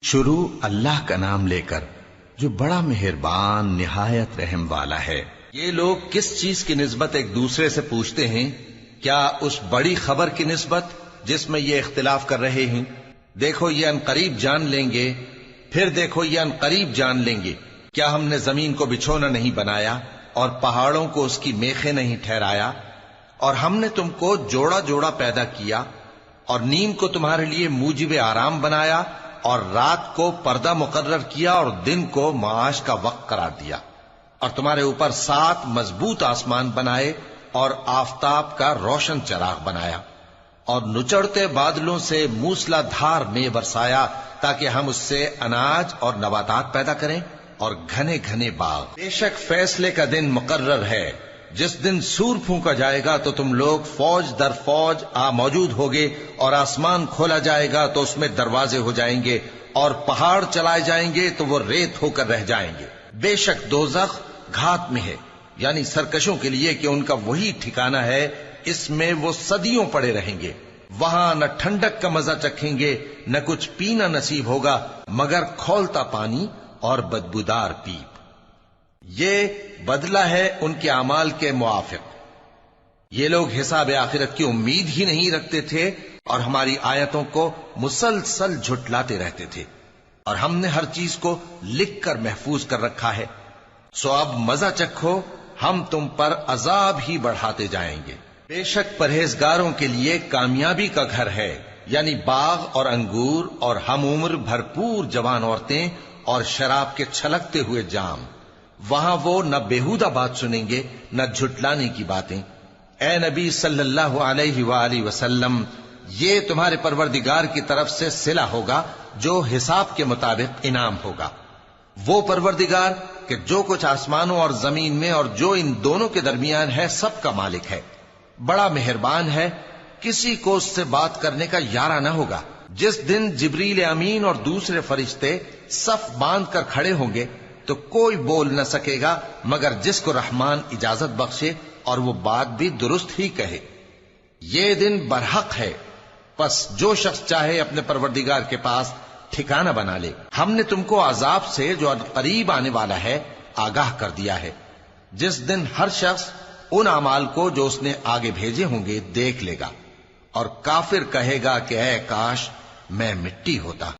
شروع اللہ کا نام لے کر جو بڑا مہربان نہایت رحم والا ہے۔ یہ لوگ کس چیز کی نسبت ایک دوسرے سے پوچھتے ہیں؟ کیا اس بڑی خبر کی نسبت جس میں یہ اختلاف کر رہے ہیں؟ دیکھو یہ عنقریب جان لیں گے، پھر دیکھو یہ عنقریب جان لیں گے۔ کیا ہم نے زمین کو بچھونا نہیں بنایا اور پہاڑوں کو اس کی میخیں نہیں ٹھہرایا؟ اور ہم نے تم کو جوڑا جوڑا پیدا کیا اور نیند کو تمہارے لیے موجب آرام بنایا اور رات کو پردہ مقرر کیا اور دن کو معاش کا وقت قرار دیا، اور تمہارے اوپر 7 مضبوط آسمان بنائے اور آفتاب کا روشن چراغ بنایا، اور نچڑتے بادلوں سے موسلا دھار میں برسایا تاکہ ہم اس سے اناج اور نباتات پیدا کریں اور گھنے گھنے باغ۔ بے شک فیصلے کا دن مقرر ہے، جس دن سور پھونکا جائے گا تو تم لوگ فوج در فوج موجود ہوگے، اور آسمان کھولا جائے گا تو اس میں دروازے ہو جائیں گے، اور پہاڑ چلائے جائیں گے تو وہ ریت ہو کر رہ جائیں گے۔ بے شک دوزخ گھات میں ہے، یعنی سرکشوں کے لیے کہ ان کا وہی ٹھکانہ ہے، اس میں وہ صدیوں پڑے رہیں گے۔ وہاں نہ ٹھنڈک کا مزہ چکھیں گے، نہ کچھ پینا نصیب ہوگا مگر کھولتا پانی اور بدبودار پیپ۔ یہ بدلہ ہے ان کے اعمال کے موافق۔ یہ لوگ حساب آخرت کی امید ہی نہیں رکھتے تھے اور ہماری آیتوں کو مسلسل جھٹلاتے رہتے تھے، اور ہم نے ہر چیز کو لکھ کر محفوظ کر رکھا ہے۔ سو اب مزہ چکھو، ہم تم پر عذاب ہی بڑھاتے جائیں گے۔ بے شک پرہیزگاروں کے لیے کامیابی کا گھر ہے، یعنی باغ اور انگور اور ہم عمر بھرپور جوان عورتیں اور شراب کے چھلکتے ہوئے جام۔ وہاں وہ نہ بیہودہ بات سنیں گے نہ جھٹلانے کی باتیں۔ اے نبی صلی اللہ علیہ وآلہ وسلم، یہ تمہارے پروردگار کی طرف سے صلہ ہوگا جو حساب کے مطابق انعام ہوگا۔ وہ پروردگار کہ جو کچھ آسمانوں اور زمین میں اور جو ان دونوں کے درمیان ہے سب کا مالک ہے، بڑا مہربان ہے، کسی کو اس سے بات کرنے کا یارہ نہ ہوگا۔ جس دن جبریل امین اور دوسرے فرشتے صف باندھ کر کھڑے ہوں گے تو کوئی بول نہ سکے گا مگر جس کو رحمان اجازت بخشے اور وہ بات بھی درست ہی کہے۔ یہ دن برحق ہے، پس جو شخص چاہے اپنے پروردگار کے پاس ٹھکانہ بنا لے۔ ہم نے تم کو عذاب سے جو قریب آنے والا ہے آگاہ کر دیا ہے، جس دن ہر شخص ان اعمال کو جو اس نے آگے بھیجے ہوں گے دیکھ لے گا، اور کافر کہے گا کہ اے کاش میں مٹی ہوتا۔